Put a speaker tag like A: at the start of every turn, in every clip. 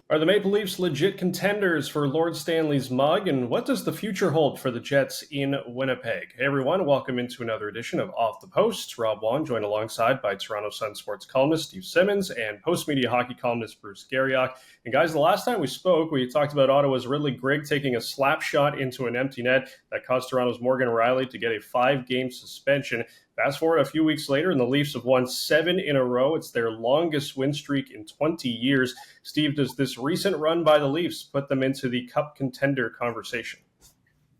A: Are the Maple Leafs legit contenders for Lord Stanley's mug? And what does the future hold for the Jets in Winnipeg? Hey everyone, welcome into another edition of Off the Post. Rob Wong joined alongside by Toronto Sun sports columnist Steve Simmons and post-media hockey columnist Bruce Garriock. And guys, the last time we spoke, we talked about Ottawa's Ridley Grigg taking a slap shot into an empty net that caused Toronto's Morgan Rielly to get a 5-game suspension. Fast forward a few weeks later, and the Leafs have won 7 in a row. It's their longest win streak in 20 years. Steve, does this recent run by the Leafs put them into the Cup contender conversation?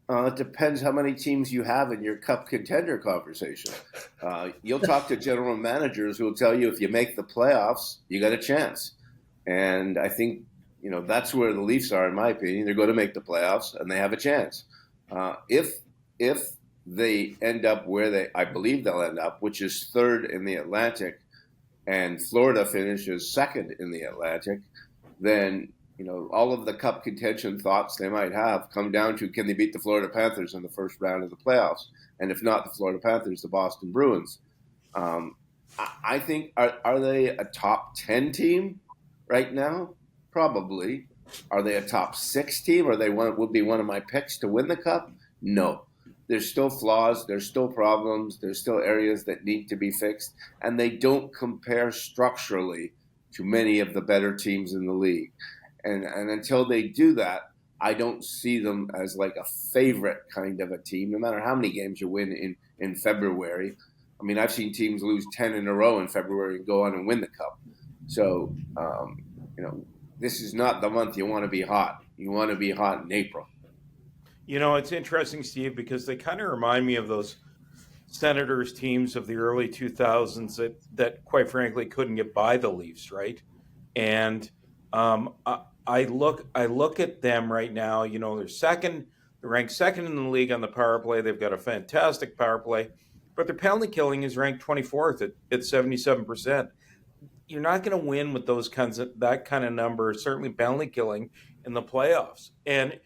B: It depends how many teams you have in your Cup contender conversation. You'll talk to general managers who will tell you if you make the playoffs, you got a chance. And I think, that's where the Leafs are, in my opinion. They're going to make the playoffs, and they have a chance. If they end up where I believe they'll end up, which is third in the Atlantic, and Florida finishes second in the Atlantic, then all of the Cup contention thoughts they might have come down to, can they beat the Florida Panthers in the first round of the playoffs? And if not the Florida Panthers, the Boston Bruins. I think, are they a top 10 team right now? Probably. Are they a top 6 team? Or would be one of my picks to win the Cup? No. There's still flaws, there's still problems, there's still areas that need to be fixed, and they don't compare structurally to many of the better teams in the league. And until they do that, I don't see them as like a favorite kind of a team, no matter how many games you win in February. I mean, I've seen teams lose 10 in a row in February and go on and win the Cup. So, this is not the month you want to be hot. You want to be hot in April.
C: It's interesting, Steve, because they kind of remind me of those Senators teams of the early 2000s that quite frankly couldn't get by the Leafs, right? And I look at them right now. They're ranked second in the league on the power play. They've got a fantastic power play, but their penalty killing is ranked 24th at 77%. You're not going to win with that kind of number, certainly penalty killing in the playoffs. And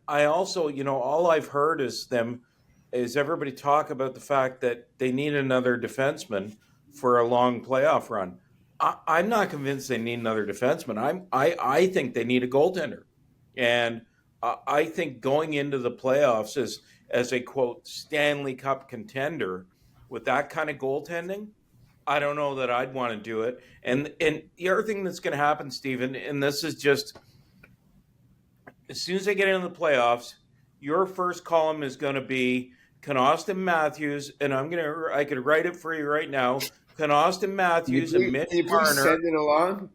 C: I also, all I've heard is everybody talk about the fact that they need another defenseman for a long playoff run. I'm not convinced they need another defenseman. I think they need a goaltender. And I think going into the playoffs as a, quote, Stanley Cup contender with that kind of goaltending, I don't know that I'd want to do it. And the other thing that's going to happen, Stephen, and this is just, as soon as they get into the playoffs, your first column is going to be, can Auston Matthews, and I could write it for you right now, can Auston Matthews and Mitch Marner
B: send it along?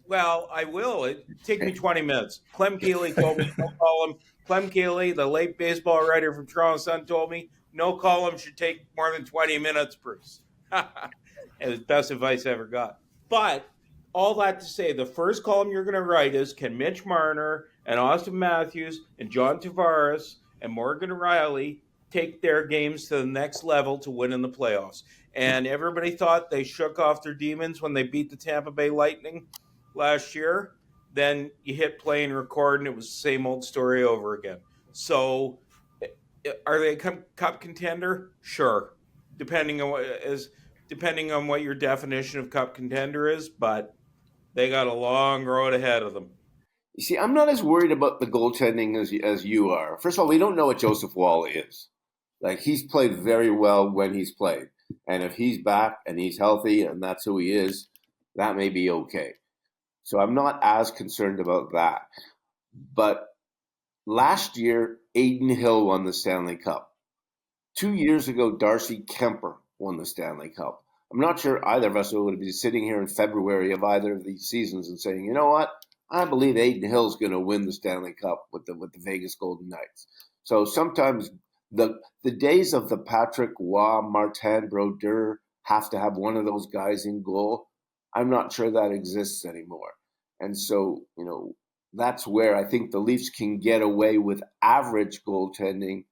C: Well, I will. It take me 20 minutes. Clem Keely told me no column. Clem Keely, the late baseball writer from Toronto Sun, told me no column should take more than 20 minutes, Bruce. It was the best advice I ever got. But all that to say, the first column you're going to write is, can Mitch Marner and Auston Matthews and John Tavares and Morgan Rielly take their games to the next level to win in the playoffs? And everybody thought they shook off their demons when they beat the Tampa Bay Lightning last year. Then you hit play and record, and it was the same old story over again. So are they a Cup contender? Sure, depending on what your definition of Cup contender is, but they got a long road ahead of them.
B: You see, I'm not as worried about the goaltending as you are. First of all, we don't know what Joseph Woll is. Like, he's played very well when he's played. And if he's back and he's healthy and that's who he is, that may be okay. So I'm not as concerned about that. But last year, Adin Hill won the Stanley Cup. 2 years ago, Darcy Kemper won the Stanley Cup. I'm not sure either of us would be sitting here in February of either of these seasons and saying, you know what? I believe Adin Hill's going to win the Stanley Cup with the Vegas Golden Knights. So sometimes the days of the Patrick Waugh, Martin Brodeur have to have one of those guys in goal. I'm not sure that exists anymore. And so, that's where I think the Leafs can get away with average goaltending,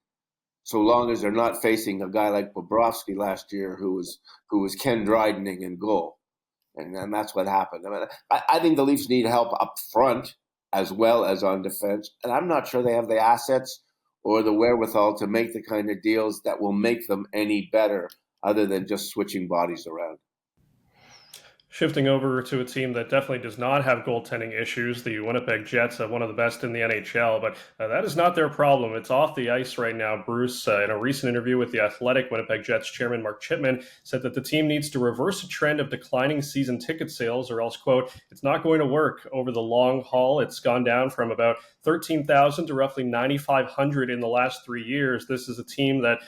B: so long as they're not facing a guy like Bobrovsky last year who was Ken Drydening in goal. And that's what happened. I think the Leafs need help up front as well as on defense. And I'm not sure they have the assets or the wherewithal to make the kind of deals that will make them any better other than just switching bodies around.
A: Shifting over to a team that definitely does not have goaltending issues, the Winnipeg Jets, one of the best in the NHL, but that is not their problem. It's off the ice right now. Bruce, in a recent interview with The Athletic, Winnipeg Jets chairman Mark Chipman said that the team needs to reverse a trend of declining season ticket sales, or else, quote, it's not going to work over the long haul. It's gone down from about 13,000 to roughly 9,500 in the last 3 years. This is a team that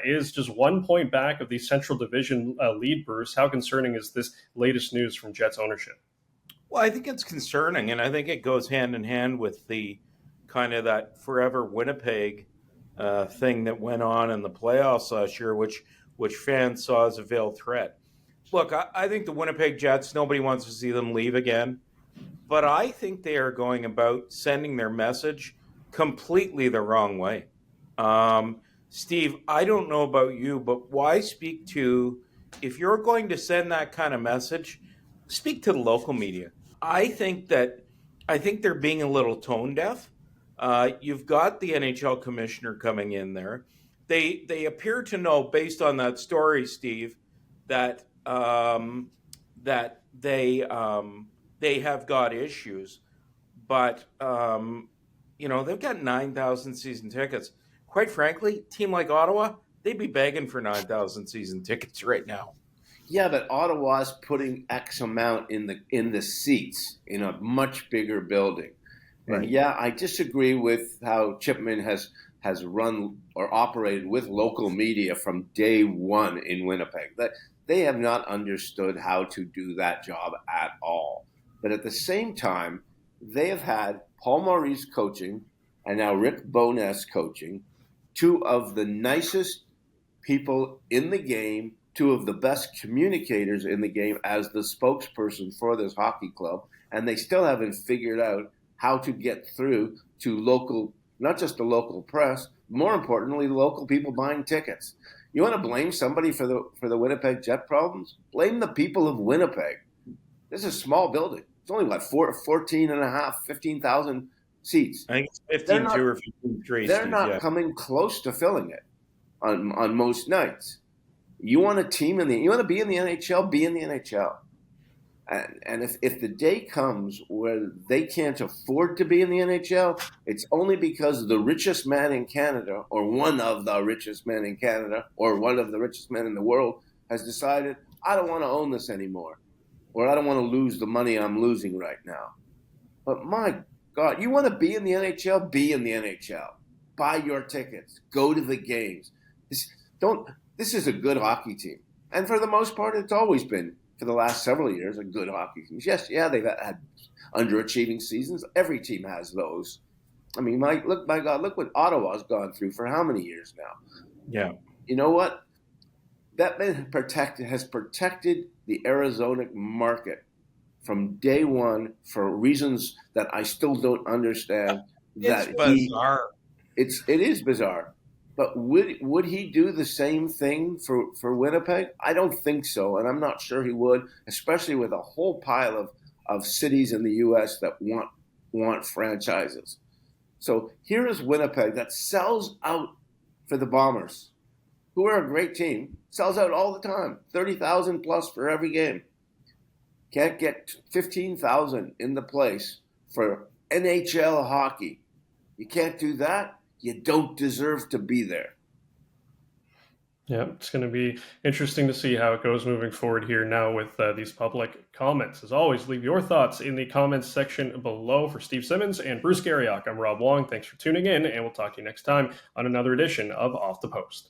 A: is just 1 point back of the Central Division lead, Bruce. How concerning is this latest news from Jets ownership?
C: Well, I think it's concerning, and I think it goes hand in hand with the kind of that forever Winnipeg thing that went on in the playoffs last year, which fans saw as a veiled threat. Look, I think the Winnipeg Jets, nobody wants to see them leave again, but I think they are going about sending their message completely the wrong way. Steve, I don't know about you, but why speak to, if you're going to send that kind of message, speak to the local media. I think they're being a little tone deaf. You've got the NHL commissioner coming in there. They appear to know, based on that story, Steve, that they have got issues, but they've got 9,000 season tickets. Quite frankly, a team like Ottawa, they'd be begging for 9,000 season tickets right now.
B: Yeah, but Ottawa's putting X amount in the seats in a much bigger building. Right. And yeah, I disagree with how Chipman has run or operated with local media from day one in Winnipeg. That they have not understood how to do that job at all. But at the same time, they have had Paul Maurice coaching and now Rick Bowness coaching, two of the nicest people in the game, two of the best communicators in the game as the spokesperson for this hockey club, and they still haven't figured out how to get through to local, not just the local press, more importantly, local people buying tickets. You want to blame somebody for the Winnipeg Jet problems? Blame the people of Winnipeg. This is a small building. It's only, 15,000 seats.
C: I think it's 15.2 or 15.3.
B: They're not coming close to filling it on most nights. You want a team you want to be in the NHL, be in the NHL. And if the day comes where they can't afford to be in the NHL, it's only because the richest man in Canada, or one of the richest men in Canada, or one of the richest men in the world has decided, I don't want to own this anymore, or I don't want to lose the money I'm losing right now. But my God, you want to be in the NHL? Be in the NHL. Buy your tickets. Go to the games. This is a good hockey team. And for the most part, it's always been, for the last several years, a good hockey team. Yes, yeah, they've had underachieving seasons. Every team has those. I mean, my God, look what Ottawa's gone through for how many years now?
C: Yeah.
B: You know what? That has protected the Arizona market from day one for reasons that I still don't understand.
C: It's bizarre.
B: It is bizarre. But would he do the same thing for Winnipeg? I don't think so, and I'm not sure he would, especially with a whole pile of cities in the U.S. that want franchises. So here is Winnipeg that sells out for the Bombers, who are a great team, sells out all the time, 30,000 plus for every game. Can't get 15,000 in the place for NHL hockey. You can't do that. You don't deserve to be there.
A: Yeah, it's going to be interesting to see how it goes moving forward here now with these public comments. As always, leave your thoughts in the comments section below. For Steve Simmons and Bruce Garriock, I'm Rob Wong. Thanks for tuning in, and we'll talk to you next time on another edition of Off the Post.